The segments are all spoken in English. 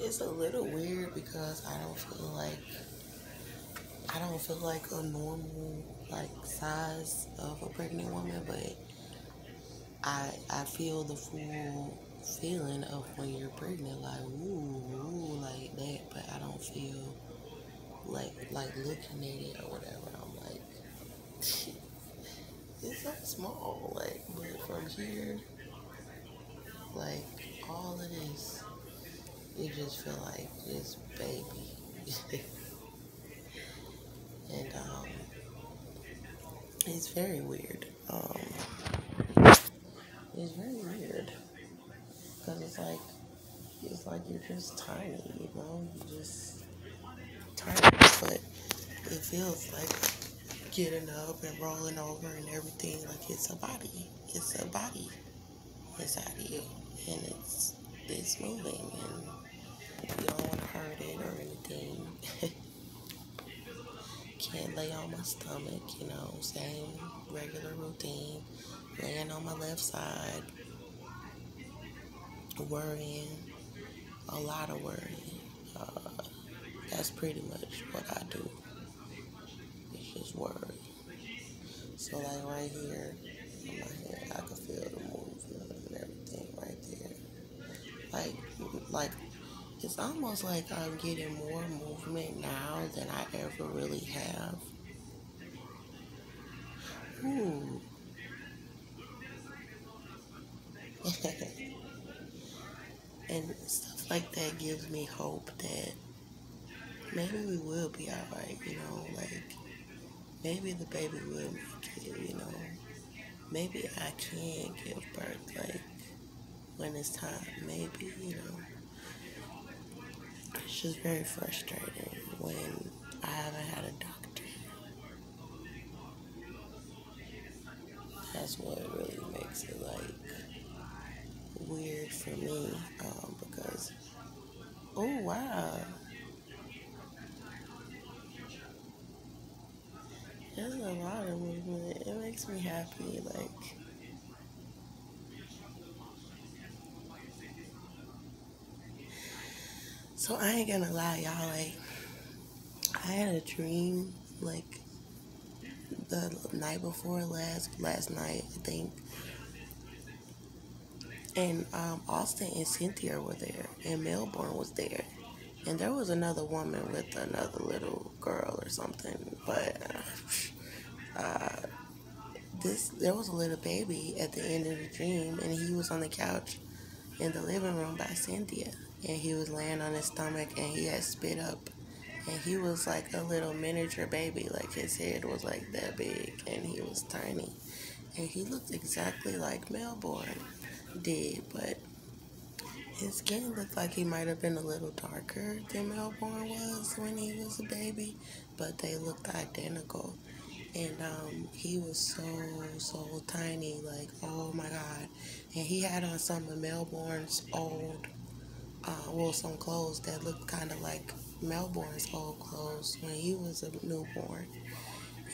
It's a little weird because I don't feel like a normal like size of a pregnant woman, but I feel the full feeling of when you're pregnant, like ooh, like that. But I don't feel like looking at it or whatever. I'm like, it's so small, like, but from here, like all of this, it just feel like this baby, and it's very weird. It's very weird because it's like you're just tiny, you're just tiny, but it feels like getting up and rolling over and everything. Like it's a body. It's a body inside of you, and it's moving, and you don't want to hurt it or anything. Can't lay on my stomach, same regular routine. Laying on my left side, worrying, a lot of worrying. That's pretty much what I do. It's just worry. So like right here on my head, I can feel the movement and everything right there. Like it's almost like I'm getting more movement now than I ever really have. Ooh. And stuff like that gives me hope that maybe we will be alright, like maybe the baby will make it. Maybe I can give birth, like when it's time, maybe. It's just very frustrating when I haven't had a doctor. That's what really makes it like weird for me, because oh wow, there's a lot of movement. It makes me happy. Like so, I ain't gonna lie, y'all. Like I had a dream like the night before last night, I think. And Austin and Cynthia were there, and Melbourne was there, and there was another woman with another little girl or something. But there was a little baby at the end of the dream, and he was on the couch in the living room by Cynthia, and he was laying on his stomach, and he had spit up, and he was like a little miniature baby, like his head was like that big, and he was tiny, and he looked exactly like Melbourne did, but his skin looked like he might have been a little darker than Melbourne was when he was a baby, but they looked identical. And he was so tiny, like oh my god. And he had on some of Melbourne's old, some clothes that looked kind of like Melbourne's old clothes when he was a newborn.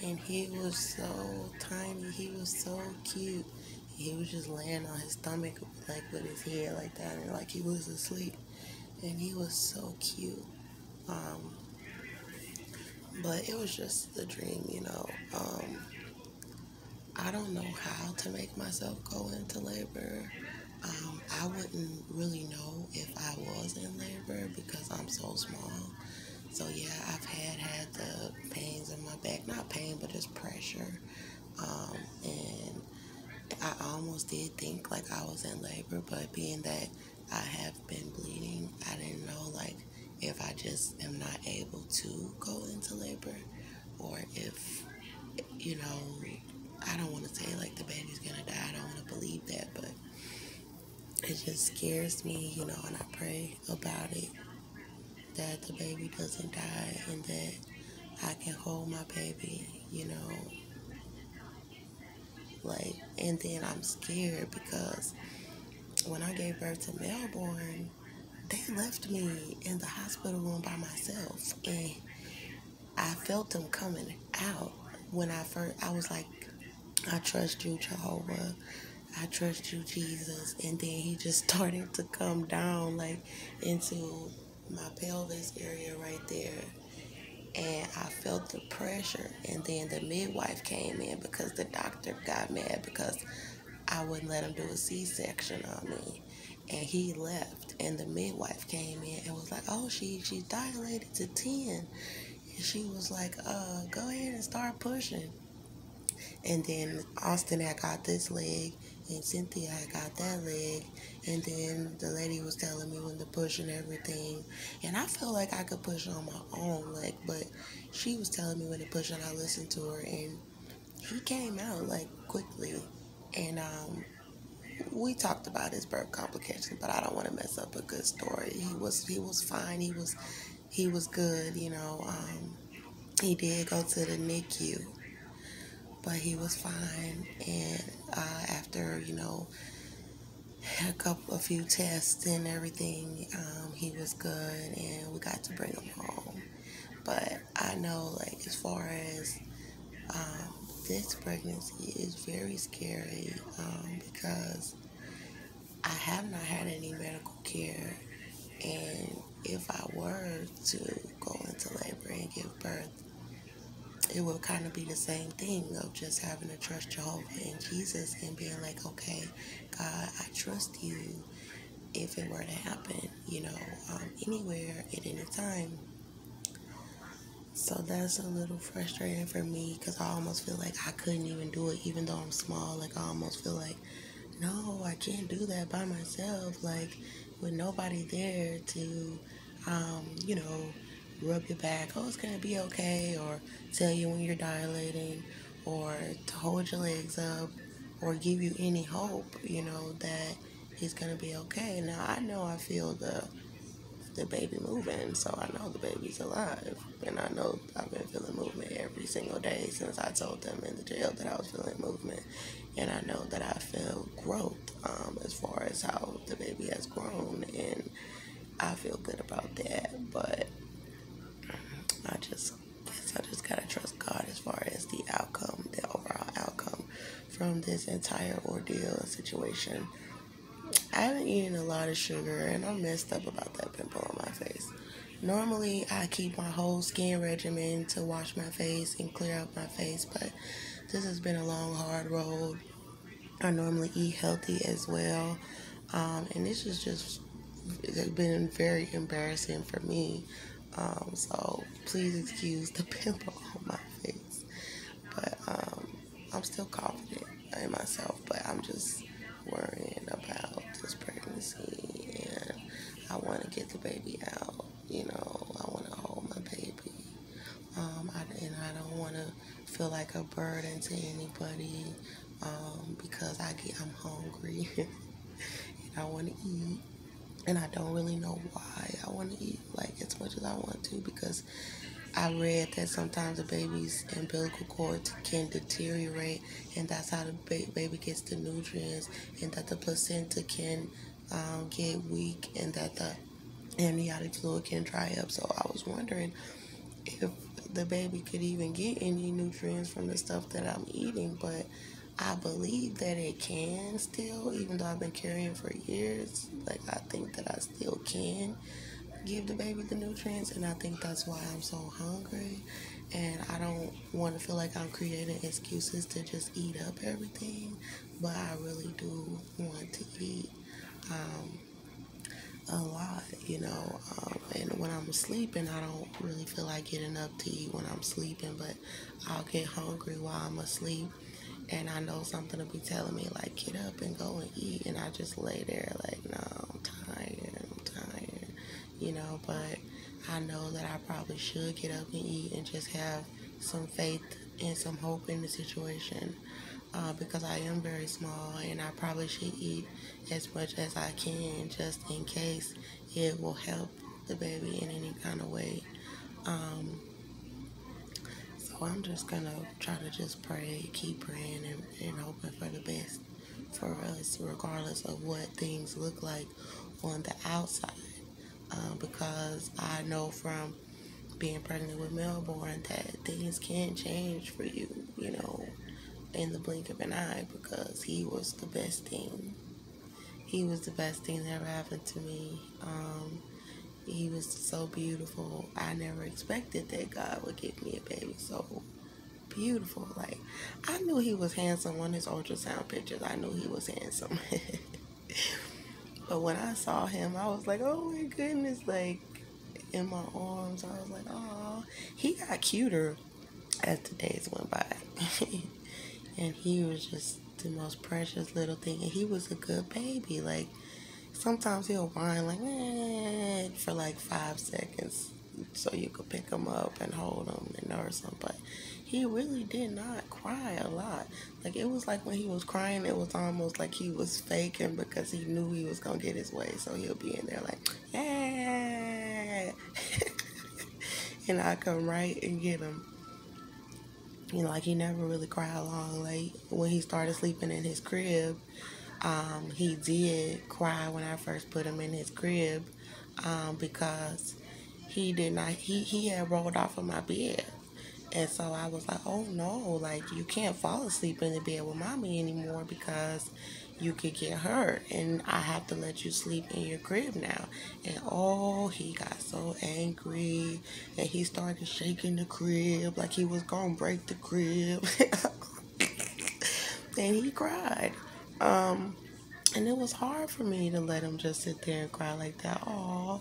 And he was so tiny, he was so cute. He was just laying on his stomach, like with his head like that, and like he was asleep. And he was so cute. Um, but it was just a dream. I don't know how to make myself go into labor. I wouldn't really know if I was in labor because I'm so small. So yeah, I've had the pains in my back, not pain, but just pressure. And I almost did think like I was in labor, but being that I have been bleeding, I didn't know like if I just am not able to go into labor or if, you know, I don't want to say like the baby's gonna die. I don't want to believe that, but it just scares me, and I pray about it that the baby doesn't die and that I can hold my baby, like, and then I'm scared because when I gave birth to Melbourne, they left me in the hospital room by myself, and I felt them coming out when I was like, I trust you, Jehovah. I trust you, Jesus. And then he just started to come down like into my pelvis area right there, and I felt the pressure. And then the midwife came in because the doctor got mad because I wouldn't let him do a C-section on me, and he left. And the midwife came in and was like, "Oh, she's dilated to 10." And she was like, "Go ahead and start pushing." And then Austin had got this leg, and Cynthia had got that leg. And then the lady was telling me when to push and everything. And I felt like I could push on my own leg, but she was telling me when to push, and I listened to her. And he came out like quickly. And we talked about his birth complications, but I don't want to mess up a good story. He was fine. He was good. He did go to the NICU, but he was fine. And after a few tests and everything, he was good, and we got to bring him home. But I know, like, as far as this pregnancy is very scary, because I have not had any medical care, and if I were to go into labor and give birth, it would kind of be the same thing of just having to trust Jehovah and Jesus and being like, okay, God, I trust you if it were to happen, anywhere at any time. So that's a little frustrating for me because I almost feel like I couldn't even do it even though I'm small. Like, I almost feel like, no, I can't do that by myself. Like, with nobody there to, you know, rub your back. Oh, it's going to be okay. Or tell you when you're dilating. Or to hold your legs up. Or give you any hope, that it's going to be okay. Now, I know I feel the baby moving, so I know the baby's alive, and I know I've been feeling movement every single day since I told them in the jail that I was feeling movement, and I know that I feel growth, as far as how the baby has grown, and I feel good about that. But I just guess I just gotta trust God as far as the outcome, the overall outcome from this entire ordeal and situation. I haven't eaten a lot of sugar, and I'm messed up about that pimple on my face. Normally, I keep my whole skin regimen to wash my face and clear up my face, but this has been a long, hard road. I normally eat healthy as well, and this is just it's been very embarrassing for me. So please excuse the pimple on my face, but I'm still confident in myself, but I'm just worrying about this pregnancy, and I want to get the baby out. I want to hold my baby. And I don't want to feel like a burden to anybody, because I'm hungry and I want to eat, and I don't really know why I want to eat like as much as I want to, because I read that sometimes a baby's umbilical cord can deteriorate, and that's how the baby gets the nutrients, and that the placenta can get weak, and that the amniotic fluid can dry up. So I was wondering if the baby could even get any nutrients from the stuff that I'm eating, but I believe that it can still, even though I've been carrying for years. Like, I think that I still can give the baby the nutrients, and I think that's why I'm so hungry, and I don't want to feel like I'm creating excuses to just eat up everything, but I really do want to eat a lot, and when I'm sleeping, I don't really feel like getting up to eat when I'm sleeping, but I'll get hungry while I'm asleep, and I know something will be telling me, like, get up and go and eat, and I just lay there like, no, I'm tired, but I know that I probably should get up and eat and just have some faith and some hope in the situation, because I am very small, and I probably should eat as much as I can just in case it will help the baby in any kind of way. Um, so I'm just gonna try to just pray, keep praying, and hoping for the best for us, regardless of what things look like on the outside. Because I know from being pregnant with Melbourne that things can change for you, in the blink of an eye, because he was the best thing. He was the best thing that ever happened to me. he was so beautiful. I never expected that God would give me a baby so beautiful. Like, I knew he was handsome on his ultrasound pictures. I knew he was handsome. But when I saw him, I was like, oh my goodness, like in my arms. I was like, oh, he got cuter as the days went by. And he was just the most precious little thing. And he was a good baby. Like, sometimes he'll whine like, for like 5 seconds so you could pick him up and hold him and nurse him. But he really did not cry a lot. Like, it was like when he was crying, it was almost like he was faking because he knew he was going to get his way. So he'll be in there like, yeah. And I come right and get him. You know, like, he never really cried long. Like, when he started sleeping in his crib, he did cry when I first put him in his crib, because he had rolled off of my bed. And so I was like, oh no, like, you can't fall asleep in the bed with mommy anymore because you could get hurt, and I have to let you sleep in your crib now. And oh, he got so angry, and he started shaking the crib like he was gonna break the crib. And he cried. And it was hard for me to let him just sit there and cry like that. Aw.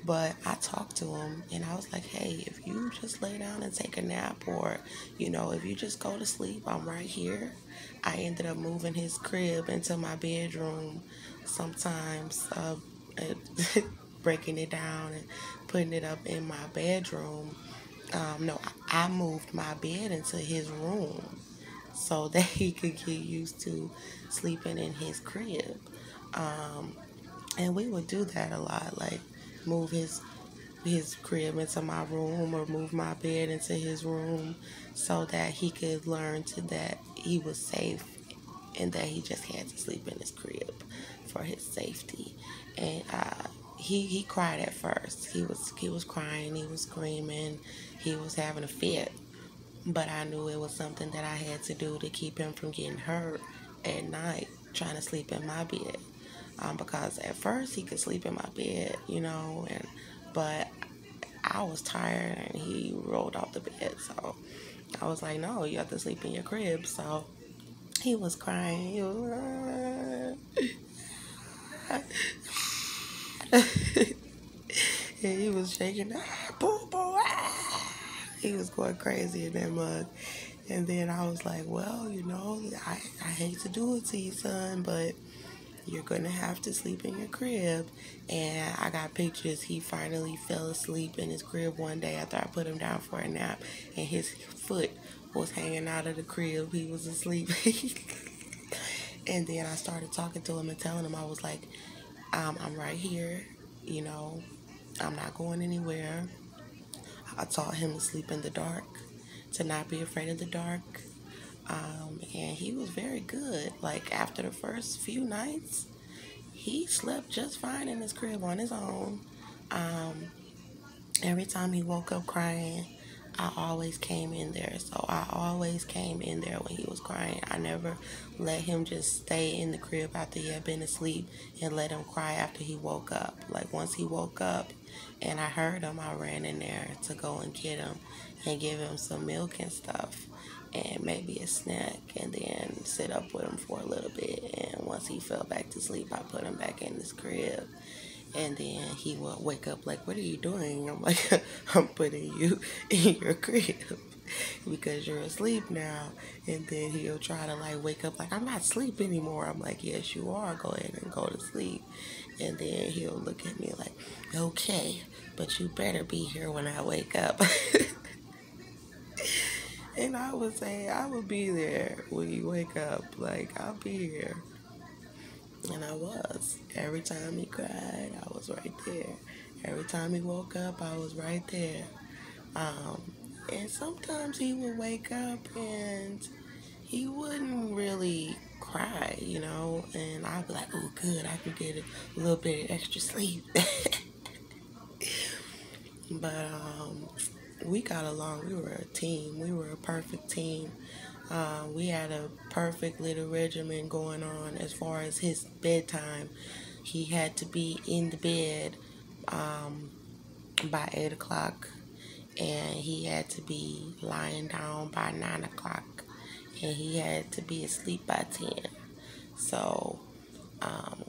But I talked to him and I was like, hey, if you just lay down and take a nap, or, you know, if you just go to sleep, I'm right here. I ended up moving his crib into my bedroom sometimes, breaking it down and putting it up in my bedroom. No, I moved my bed into his room so that he could get used to sleeping in his crib. Um, and we would do that a lot, like move his crib into my room or move my bed into his room so that he could learn to that he was safe and that he just had to sleep in his crib for his safety. And he cried at first. He was crying, he was screaming, he was having a fit. But I knew it was something that I had to do to keep him from getting hurt at night trying to sleep in my bed. Because at first he could sleep in my bed, you know, but I was tired and he rolled off the bed. So I was like, no, you have to sleep in your crib. So he was crying. He was, and he was shaking. Boo, boo, He was going crazy in that mug. And then I was like, well, you know, I hate to do it to you, son, but you're going to have to sleep in your crib. And I got pictures. He finally fell asleep in his crib one day after I put him down for a nap. And his foot was hanging out of the crib. He was asleep. And then I started talking to him and telling him, I was like, I'm right here. You know, I'm not going anywhere. I taught him to sleep in the dark, to not be afraid of the dark. And he was very good. Like, after the first few nights, he slept just fine in his crib on his own. Every time he woke up crying, I always came in there. So I always came in there when he was crying. I never let him just stay in the crib after he had been asleep and let him cry after he woke up. Like, once he woke up and I heard him, I ran in there to go and get him and give him some milk and stuff and maybe a snack, and then sit up with him for a little bit. And once he fell back to sleep, I put him back in his crib. And then he would wake up like, what are you doing? I'm like, I'm putting you in your crib because you're asleep now. And then he'll try to like wake up like, I'm not asleep anymore. I'm like, yes, you are. Go ahead and go to sleep. And then he'll look at me like, okay, but you better be here when I wake up. And I would say, I will be there when you wake up. Like, I'll be here. And I was. Every time he cried, I was right there. Every time he woke up, I was right there. And sometimes he would wake up and he wouldn't really cry, you know. And I'd be like, oh, good, I can get a little bit of extra sleep. But we got along. We were a team. We were a perfect team. We had a perfect little regimen going on as far as his bedtime. He had to be in the bed by 8 o'clock, and he had to be lying down by 9 o'clock, and he had to be asleep by 10. So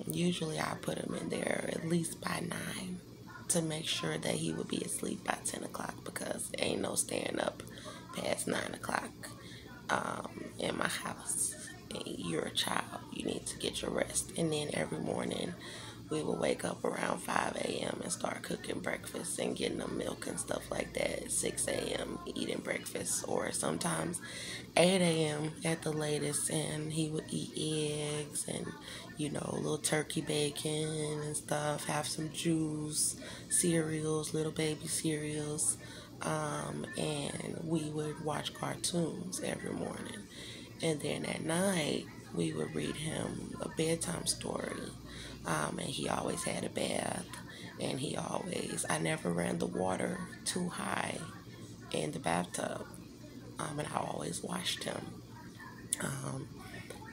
usually I put him in there at least by 9 to make sure that he would be asleep by 10 o'clock, because ain't no staying up past 9 o'clock in my house. You're a child. You need to get your rest. And then every morning we would wake up around 5 a.m. and start cooking breakfast and getting them milk and stuff like that. 6 a.m. eating breakfast, or sometimes 8 a.m. at the latest, and he would eat eggs and, a little turkey bacon and stuff, have some juice, cereals, little baby cereals, and we would watch cartoons every morning. And then at night, we would read him a bedtime story. And he always had a bath. And I never ran the water too high in the bathtub. And I always washed him.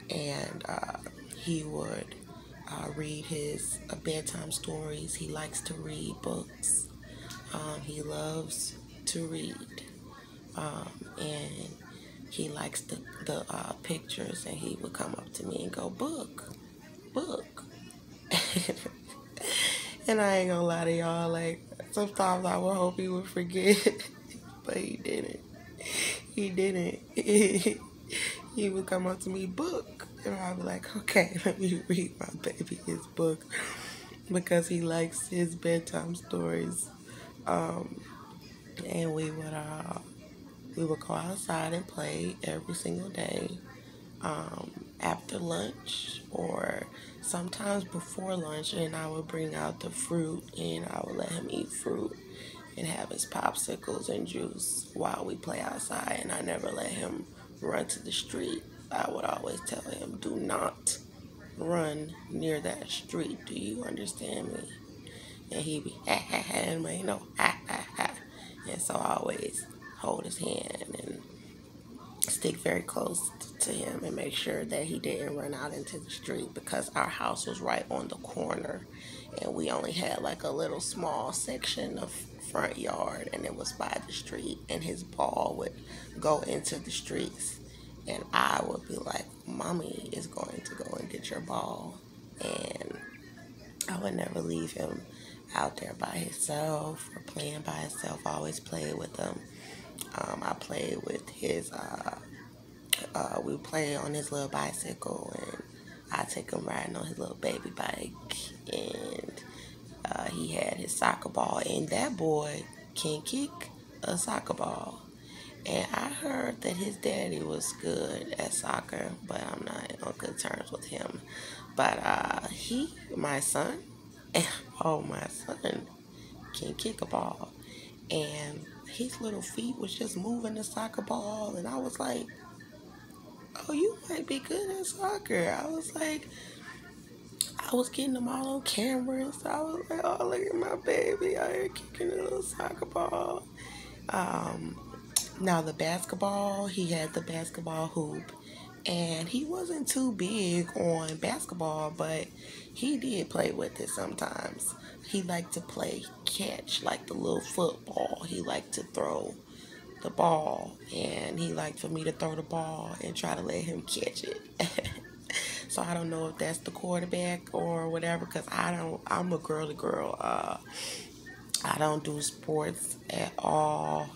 And he would read his bedtime stories. He likes to read books. He loves to read. And he likes the pictures, and he would come up to me and go, book. And I ain't gonna lie to y'all, like, sometimes I would hope he would forget, but he didn't. He would come up to me, book, and I'd be like, okay, let me read my baby his book, because he likes his bedtime stories. And we would go outside and play every single day, after lunch, or sometimes before lunch, and I would bring out the fruit, and I would let him eat fruit and have his popsicles and juice while we play outside. And I never let him run to the street. I would always tell him, do not run near that street. Do you understand me? And he'd be, ha, ha, ha, and ha, ha, ha. And so I always hold his hand and stick very close to him and make sure that he didn't run out into the street, because our house was right on the corner, and we only had like a little small section of front yard, and it was by the street, and his ball would go into the streets, and I would be like, mommy is going to go and get your ball. And I would never leave him out there by himself or playing by himself. I always played with him. I played with his, we play on his little bicycle, and I take him riding on his little baby bike, and he had his soccer ball, and that boy can kick a soccer ball. And I heard that his daddy was good at soccer, but I'm not on good terms with him. But my son can kick a ball. And his little feet was just moving the soccer ball, and I was like, oh, you might be good at soccer. I was getting them all on camera, and so I was like, oh, look at my baby out here kicking a little soccer ball. Now the basketball, he had the basketball hoop, and he wasn't too big on basketball, but he did play with it sometimes. He liked to play catch, like the little football. He liked to throw the ball, and he liked for me to throw the ball and try to let him catch it. So I don't know if that's the quarterback or whatever, because I'm a girly girl. I don't do sports at all.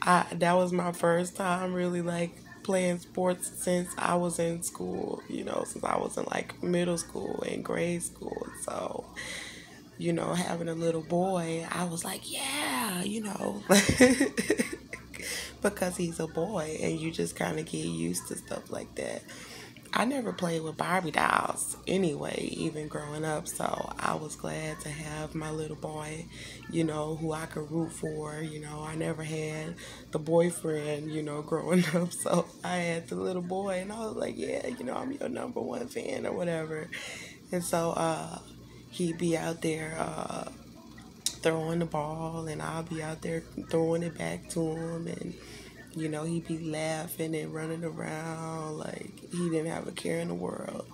That was my first time really like playing sports since I was in school, since I was in like middle school and grade school. So, having a little boy, I was like, yeah, because he's a boy, and you just kind of get used to stuff like that. I never played with Barbie dolls anyway, even growing up, so I was glad to have my little boy, who I could root for. I never had the boyfriend, growing up, so I had the little boy, and I was like, yeah, I'm your number one fan or whatever. And so he'd be out there throwing the ball, and I'll be out there throwing it back to him, and he'd be laughing and running around like he didn't have a care in the world.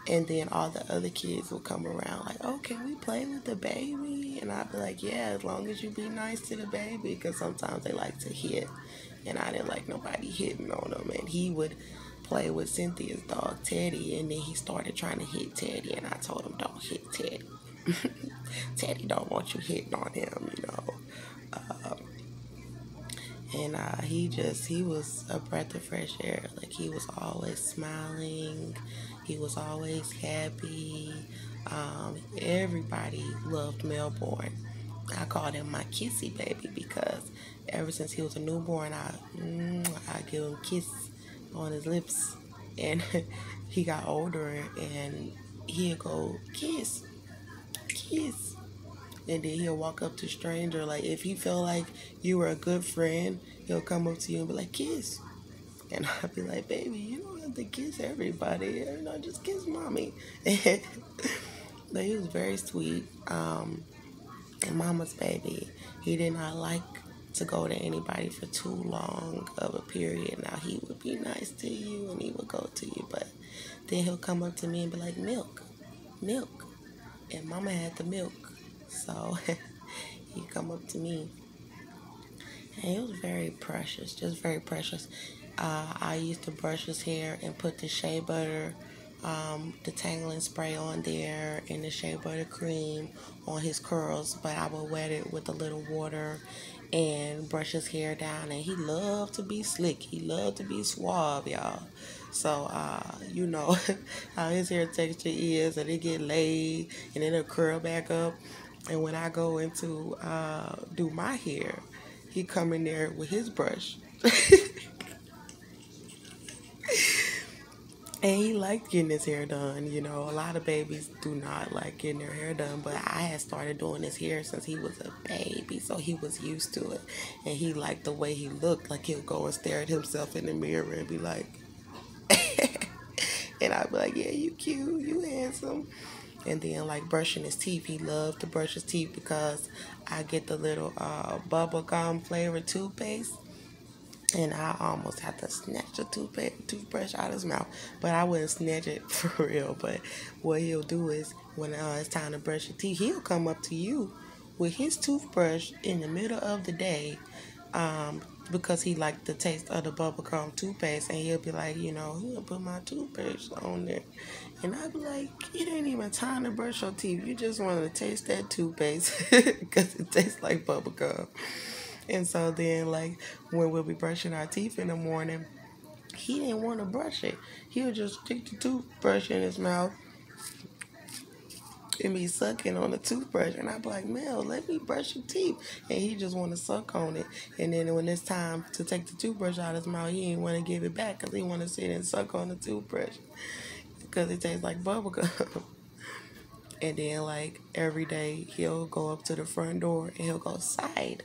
And then all the other kids would come around like, oh, can we play with the baby? And I'd be like, yeah, as long as you be nice to the baby, because sometimes they like to hit. And I didn't like nobody hitting on him. And he would play with Cynthia's dog, Teddy, and then he started trying to hit Teddy. And I told him, don't hit Teddy. Teddy don't want you hitting on him, you know. And he was a breath of fresh air. Like, he was always smiling, he was always happy. Everybody loved Melbourne. I called him my kissy baby because ever since he was a newborn, I give him a kiss on his lips. And he got older, and he'd go, kiss, kiss. And then he'll walk up to a stranger. Like, if he felt like you were a good friend, he'll come up to you and be like, kiss. And I'll be like, baby, you don't have to kiss everybody. You know, just kiss mommy. But he was very sweet. And mama's baby. He did not like to go to anybody for too long of a period. Now, he would be nice to you and he would go to you. But then he'll come up to me and be like, milk, milk. And mama had the milk. So he'd come up to me. And it was very precious, just very precious. I used to brush his hair and put the shea butter, the tangling spray on there, and the shea butter cream on his curls. But I would wet it with a little water and brush his hair down. And he loved to be slick. He loved to be suave, y'all. So, you know how his hair texture is, and it get laid, and then it'll curl back up. And when I go into do my hair, he come in there with his brush. And he liked getting his hair done. You know, a lot of babies do not like getting their hair done, but I had started doing his hair since he was a baby, so he was used to it. And he liked the way he looked. Like, he'll go and stare at himself in the mirror and be like, and I'd be like, yeah, you cute, you handsome. And then, like, brushing his teeth, he loved to brush his teeth because I get the little bubble gum flavored toothpaste. And I almost had to snatch the toothbrush out of his mouth. But I wouldn't snatch it for real. But what he'll do is, when it's time to brush your teeth, he'll come up to you with his toothbrush in the middle of the day, because he liked the taste of the bubblegum toothpaste. And he'll be like, you know, he'll put my toothpaste on there. And I'd be like, it ain't even time to brush your teeth. You just want to taste that toothpaste because it tastes like bubblegum. And so then, like, when we'll be brushing our teeth in the morning, he didn't want to brush it. He would just stick the toothbrush in his mouth and be sucking on the toothbrush. And I'd be like, Mel, let me brush your teeth. And he just want to suck on it. And then when it's time to take the toothbrush out of his mouth, he didn't want to give it back because he want to sit and suck on the toothbrush because it tastes like bubblegum. And then, like, every day he'll go up to the front door and he'll go, side,